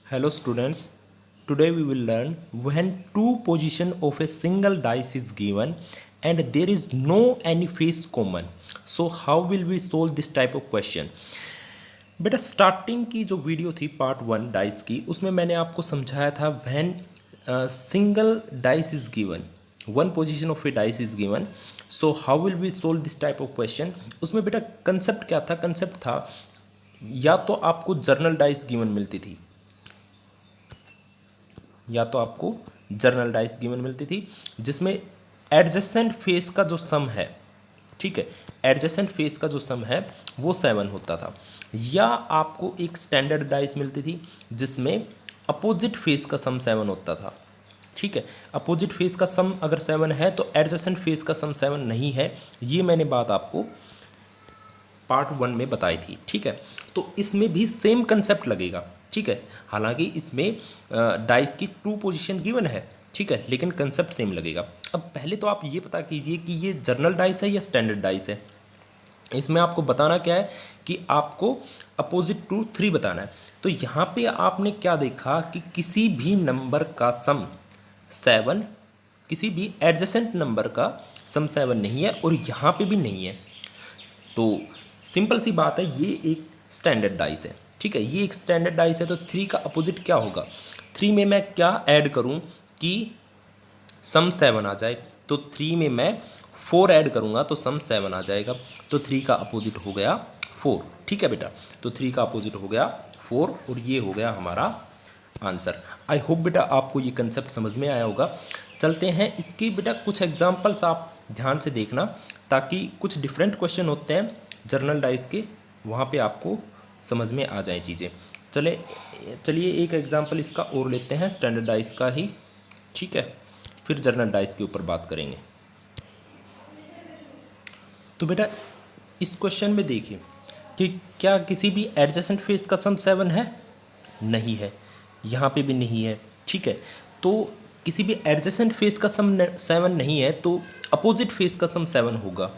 Hello students, today we will learn when two position of a single dice is given and there is no any face common. So how will we solve this type of question? बेटा starting की जो video थी part 1 dice की उसमें मैंने आपको समझाया था when single dice is given one position of a dice is given so how will we solve this type of question. उसमें बेटा कंसेप्ट क्या था? कंसेप्ट था या तो आपको जर्नल डाइस गिवन मिलती थी जिसमें एडजेसेंट फेस का जो सम है, ठीक है, एडजेसेंट फेस का जो सम है वो 7 होता था, या आपको एक स्टैंडर्ड डाइस मिलती थी जिसमें अपोजिट फेस का सम 7 होता था। ठीक है, अपोजिट फेस का सम अगर 7 है तो एडजेसेंट फेस का सम 7 नहीं है। ये मैंने बात आपको पार्ट 1 में बताई थी। ठीक है, तो इसमें भी सेम कंसेप्ट लगेगा। ठीक है, हालांकि इसमें डाइस की 2 पोजीशन गिवन है, ठीक है, लेकिन कंसेप्ट सेम लगेगा। अब पहले तो आप ये पता कीजिए कि ये जर्नल डाइस है या स्टैंडर्ड डाइस है। इसमें आपको बताना क्या है कि आपको अपोजिट टू 3 बताना है। तो यहाँ पे आपने क्या देखा कि किसी भी नंबर का सम 7, किसी भी एडजेसेंट नंबर का सम 7 नहीं है और यहाँ पे भी नहीं है। तो सिंपल सी बात है, ये एक स्टैंडर्ड डाइस है। ठीक है, ये एक स्टैंडर्ड डाइस है, तो 3 का अपोजिट क्या होगा? 3 में मैं क्या ऐड करूं कि सम 7 आ जाए? तो 3 में मैं 4 ऐड करूंगा तो सम 7 आ जाएगा। तो 3 का अपोजिट हो गया 4। ठीक है बेटा, तो 3 का अपोजिट हो गया 4 और ये हो गया हमारा आंसर। आई होप बेटा आपको ये कंसेप्ट समझ में आया होगा। चलते हैं इसकी बेटा कुछ एग्जांपल्स आप ध्यान से देखना, ताकि कुछ डिफरेंट क्वेश्चन होते हैं जर्नल डाइस के, वहाँ पे आपको समझ में आ जाए चीज़ें। चलिए एक एग्जांपल इसका और लेते हैं, स्टैंडर्ड डाइस का ही। ठीक है, फिर जर्नल डाइस के ऊपर बात करेंगे। तो बेटा इस क्वेश्चन में देखिए कि क्या किसी भी एडजेसेंट फेस का सम 7 है? नहीं है, यहाँ पे भी नहीं है। ठीक है, तो किसी भी एडजेसेंट फेस का सम 7 नहीं है तो अपोजिट फेस का सम 7 होगा।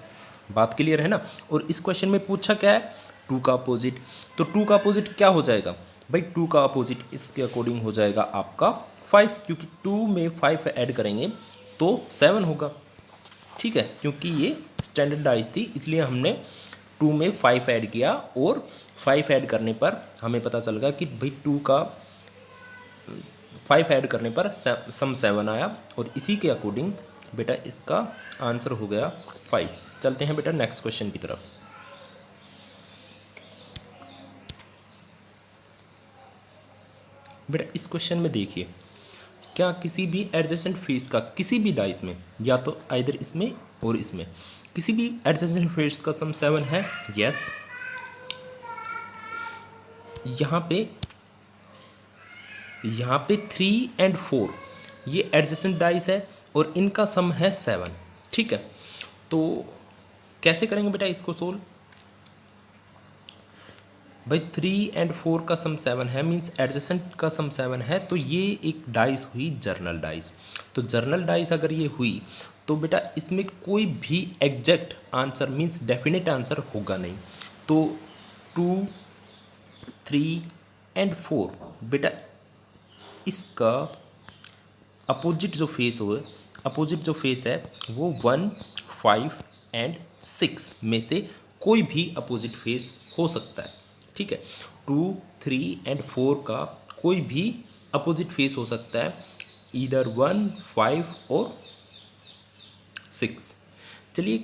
बात क्लियर है ना? और इस क्वेश्चन में पूछा क्या है? 2 का अपोजिट। तो 2 का अपोजिट क्या हो जाएगा भाई? 2 का अपोजिट इसके अकॉर्डिंग हो जाएगा आपका 5, क्योंकि 2 में 5 ऐड करेंगे तो 7 होगा। ठीक है, क्योंकि ये स्टैंडर्ड डाइस थी इसलिए हमने 2 में 5 ऐड किया और 5 ऐड करने पर हमें पता चल गया कि भाई 2 का 5 ऐड करने पर सम 7 आया, और इसी के अकॉर्डिंग बेटा इसका आंसर हो गया 5। चलते हैं बेटा नेक्स्ट क्वेश्चन की तरफ। बेटा इस क्वेश्चन में देखिए, क्या किसी भी एडजेसेंट फेस का किसी भी डाइस में, या तो आइदर इसमें और इसमें, किसी भी एडजेसेंट फेस का सम 7 है? यस। यहाँ पे 3 और 4 ये एडजेसेंट डाइस है और इनका सम है 7। ठीक है, तो कैसे करेंगे बेटा इसको सोल्व? भाई 3 और 4 का सम 7 है, मीन्स एडजेसेंट का सम 7 है, तो ये एक डाइस हुई जर्नल डाइस। तो जर्नल डाइस अगर ये हुई तो बेटा इसमें कोई भी exact answer means definite answer होगा नहीं। तो 2, 3 और 4 बेटा इसका अपोजिट जो फेस है वो 1, 5 और 6 में से कोई भी अपोजिट फेस हो सकता है। ठीक है, 2, 3 और 4 का कोई भी अपोजिट फेस हो सकता है, ईदर 1, 5 और 6। चलिए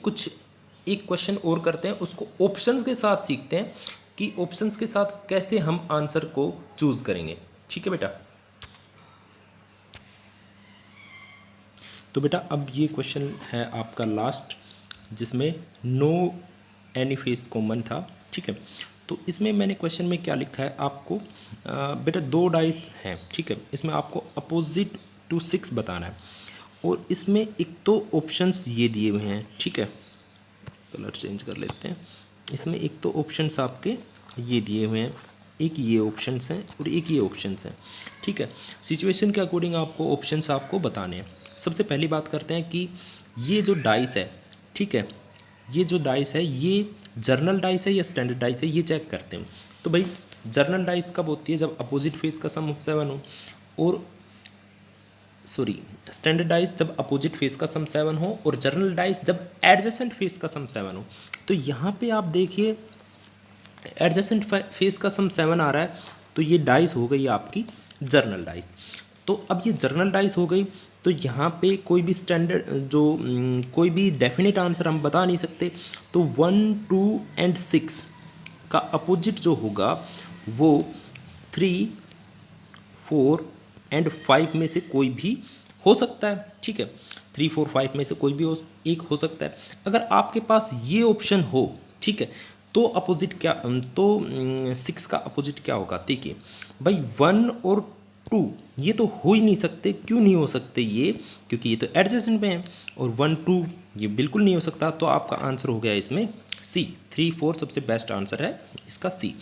एक क्वेश्चन और करते हैं, उसको ऑप्शंस के साथ सीखते हैं कि ऑप्शंस के साथ कैसे हम आंसर को चूज करेंगे। ठीक है बेटा, तो बेटा अब ये क्वेश्चन है आपका लास्ट, जिसमें नो एनी फेस कॉमन था। ठीक है, तो इसमें मैंने क्वेश्चन में क्या लिखा है आपको, बेटा 2 डाइस हैं। ठीक है, इसमें आपको अपोजिट टू 6 बताना है, और इसमें एक तो ऑप्शंस ये दिए हुए हैं। ठीक है, कलर चेंज कर लेते हैं। इसमें एक तो ऑप्शंस आपके ये दिए हुए हैं, एक ये ऑप्शंस हैं और एक ये ऑप्शंस हैं। ठीक है, सिचुएशन के अकॉर्डिंग आपको ऑप्शंस आपको बताने हैं। सबसे पहली बात करते हैं कि ये जो डाइस है, ठीक है, ये जो डाइस है ये जर्नल डाइस है या स्टैंडर्ड डाइस है, ये चेक करते हैं। तो भाई जर्नल डाइस कब होती है? जब अपोजिट फेस का सम 7 हो, और सॉरी स्टैंडर्ड डाइस जब अपोजिट फेस का सम 7 हो, और जर्नल डाइस जब एडजेसेंट फेस का सम 7 हो। तो यहाँ पे आप देखिए एडजेसेंट फेस का सम 7 आ रहा है, तो ये डाइस हो गई आपकी जर्नल डाइस। तो अब ये जर्नल डाइस हो गई, तो यहाँ पे कोई भी स्टैंडर्ड जो कोई भी डेफिनेट आंसर हम बता नहीं सकते। तो 1, 2 एंड 6 का अपोजिट जो होगा वो 3, 4 एंड 5 में से कोई भी हो सकता है, ठीक है। 3, 4, 5 में से कोई भी एक हो सकता है। अगर आपके पास ये ऑप्शन हो, ठीक है, तो अपोजिट क्या, तो 6 का अपोजिट क्या होगा? देखिए भाई 1 और 2 ये तो हो ही नहीं सकते। क्यों नहीं हो सकते ये? क्योंकि ये तो एडजेसेंट में है, और 1, 2 ये बिल्कुल नहीं हो सकता। तो आपका आंसर हो गया इसमें सी, 3, 4 सबसे बेस्ट आंसर है इसका सी।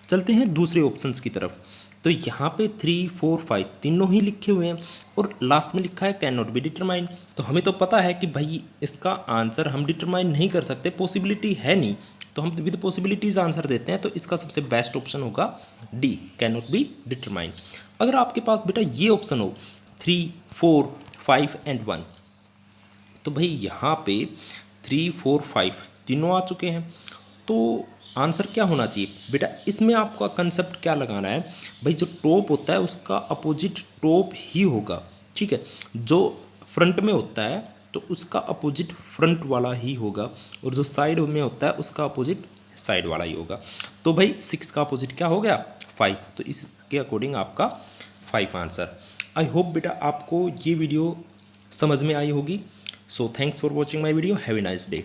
चलते हैं दूसरे ऑप्शंस की तरफ। तो यहाँ पे 3, 4, 5 तीनों ही लिखे हुए हैं, और लास्ट में लिखा है कैन नॉट बी डिटरमाइन। तो हमें तो पता है कि भाई इसका आंसर हम डिटरमाइन नहीं कर सकते, पॉसिबिलिटी है नहीं, तो हम विद पॉसिबिलिटीज़ आंसर देते हैं। तो इसका सबसे बेस्ट ऑप्शन होगा D, can not be determine. अगर आपके पास बेटा ये ऑप्शन हो 3, 4, 5 एंड 1, तो भाई यहाँ पे 3, 4, 5 तीनों आ चुके हैं, तो आंसर क्या होना चाहिए बेटा? इसमें आपका कंसेप्ट क्या लगाना है भाई? जो टॉप होता है उसका अपोजिट टॉप ही होगा, ठीक है। जो फ्रंट में होता है तो उसका अपोजिट फ्रंट वाला ही होगा, और जो साइड में होता है उसका अपोजिट साइड वाला ही होगा। तो भाई 6 का अपोजिट क्या हो गया? 5। तो इसके अकॉर्डिंग आपका 5 आंसर। आई होप बेटा आपको ये वीडियो समझ में आई होगी। So thanks for watching my video. Have a nice day.